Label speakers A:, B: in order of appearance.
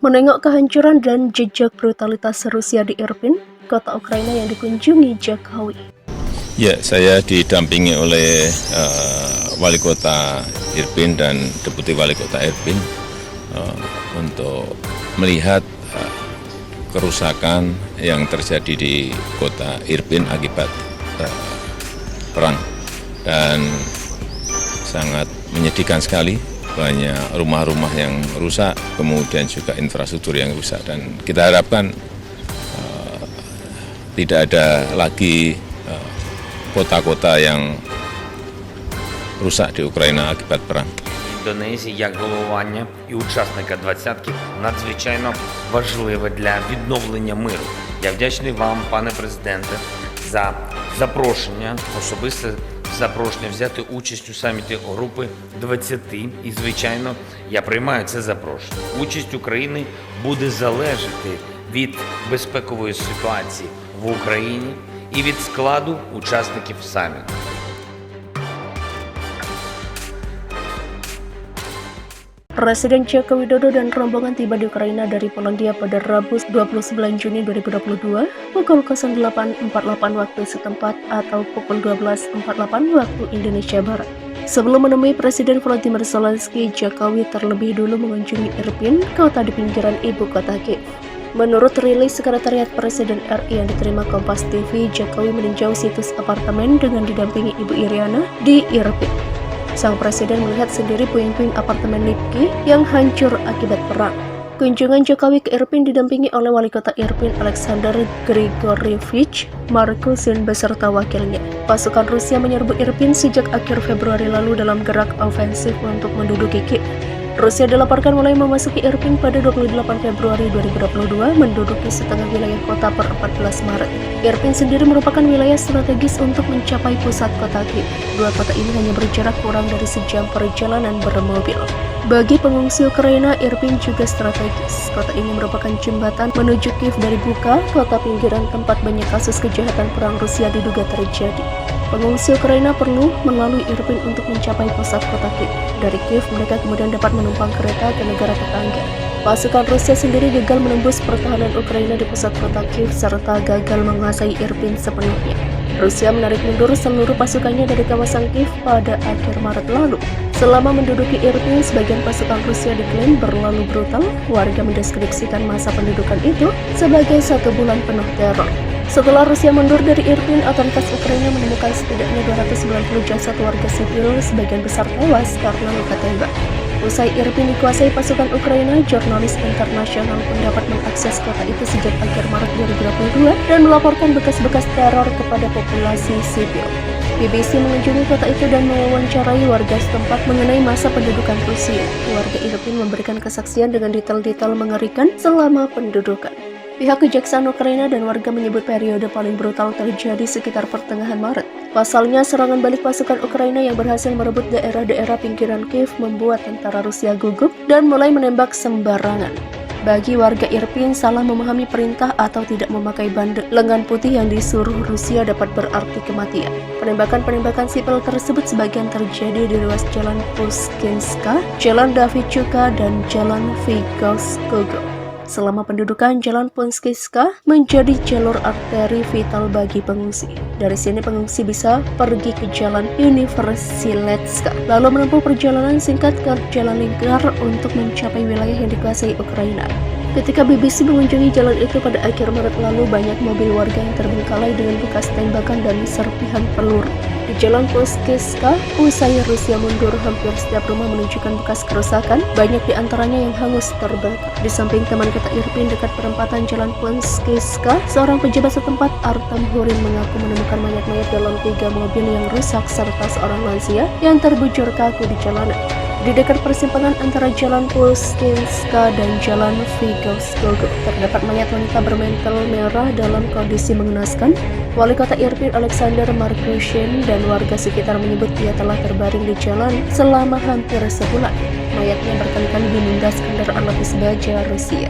A: Menengok kehancuran dan jejak brutalitas Rusia di Irpin, kota Ukraina yang dikunjungi Jokowi.
B: Ya, saya didampingi oleh Wali Kota Irpin dan Deputi Wali Kota Irpin untuk melihat kerusakan yang terjadi di kota Irpin akibat perang. Dan sangat menyedihkan sekali, banyak rumah-rumah yang rusak, kemudian juga infrastruktur yang rusak. Dan kita harapkan tidak ada lagi kota-kota yang rusak di Україна akibat perang.
C: Індонезії як головування і учасника двадцятки надзвичайно важливе для відновлення миру. Я вдячний вам, пане президенте, за запрошення, особисте запрошення взяти участь у саміті групи 20. І, звичайно, я приймаю це запрошення. Участь України буде залежати від безпекової ситуації в Україні і від складу учасників саміту.
A: Presiden Joko Widodo dan rombongan tiba di Ukraina dari Polandia pada Rabu 29 Juni 2022 pukul 08.48 waktu setempat atau pukul 12.48 waktu Indonesia Barat. Sebelum menemui Presiden Volodymyr Zelensky, Jokowi terlebih dulu mengunjungi Irpin, kota di pinggiran ibu kota Kiev. Menurut rilis Sekretariat Presiden RI yang diterima Kompas TV, Jokowi meninjau situs apartemen dengan didampingi Ibu Iriana di Irpin. Sang presiden melihat sendiri puing-puing apartemen Lipki yang hancur akibat perang. Kunjungan Jokowi ke Irpin didampingi oleh Wali Kota Irpin Alexander Grigorievich Markusin beserta wakilnya. Pasukan Rusia menyerbu Irpin sejak akhir Februari lalu dalam gerak ofensif untuk menduduki Kiev. Rusia dilaporkan mulai memasuki Irpin pada 28 Februari 2022, menduduki setengah wilayah kota per 14 Maret. Irpin sendiri merupakan wilayah strategis untuk mencapai pusat kota Kiev. Dua kota ini hanya berjarak kurang dari sejam perjalanan bermobil. Bagi pengungsi Ukraina, Irpin juga strategis. Kota ini merupakan jembatan menuju Kiev dari Bucha, kota pinggiran tempat banyak kasus kejahatan perang Rusia diduga terjadi. Pengungsi Ukraina perlu melalui Irpin untuk mencapai pusat kota Kiev. Dari Kiev, mereka kemudian dapat menumpang kereta ke negara tetangga. Pasukan Rusia sendiri gagal menembus pertahanan Ukraina di pusat kota Kiev serta gagal menguasai Irpin sepenuhnya. Rusia menarik mundur seluruh pasukannya dari kawasan Kiev pada akhir Maret lalu. Selama menduduki Irpin, sebagian pasukan Rusia diklaim berlalu brutal. Warga mendeskripsikan masa pendudukan itu sebagai 1 bulan penuh teror. Setelah Rusia mundur dari Irpin, otoritas Ukraina menemukan setidaknya 290 jasad warga sipil, sebagian besar tewas karena luka tembak. Usai Irpin dikuasai pasukan Ukraina, jurnalis internasional pun dapat mengakses kota itu sejak akhir Maret 2022 dan melaporkan bekas-bekas teror kepada populasi sipil. BBC mengunjungi kota itu dan mewawancarai warga setempat mengenai masa pendudukan Rusia. Warga Irpin memberikan kesaksian dengan detail-detail mengerikan selama pendudukan. Pihak Kejaksaan Ukraina dan warga menyebut periode paling brutal terjadi sekitar pertengahan Maret. Pasalnya, serangan balik pasukan Ukraina yang berhasil merebut daerah-daerah pinggiran Kiev membuat tentara Rusia gugup dan mulai menembak sembarangan. Bagi warga Irpin, salah memahami perintah atau tidak memakai bande lengan putih yang disuruh Rusia dapat berarti kematian. Penembakan-penembakan sipil tersebut sebagian terjadi di ruas Jalan Pushkinska, Jalan Davidchuk, dan Jalan Vygotsky. Selama pendudukan, Jalan Pushkinska menjadi jalur arteri vital bagi pengungsi. Dari sini pengungsi bisa pergi ke Jalan Universiletska, lalu menempuh perjalanan singkat ke Jalan Lingkar untuk mencapai wilayah yang dikuasai Ukraina. Ketika BBC mengunjungi jalan itu pada akhir Maret lalu, banyak mobil warga yang terbengkalai dengan bekas tembakan dan serpihan peluru. Di Jalan Pushkinska, usai Rusia mundur, hampir setiap rumah menunjukkan bekas kerusakan, banyak di antaranya yang hangus terbakar. Di samping taman kota Irpin dekat perempatan Jalan Pushkinska, seorang pejabat setempat, Artem Hurin, mengaku menemukan mayat-mayat dalam 3 mobil yang rusak serta seorang lansia yang terbujur kaku di jalanan. Di dekat persimpangan antara Jalan Pushkinska dan Jalan Vygotsky terdapat mayat wanita bermantel merah dalam kondisi mengenaskan. Wali Kota Irpin Alexander Markusin dan warga sekitar menyebut ia telah terbaring di jalan selama hampir sebulan. Mayatnya berkali-kali dinindas kendaraan lapis baja Rusia.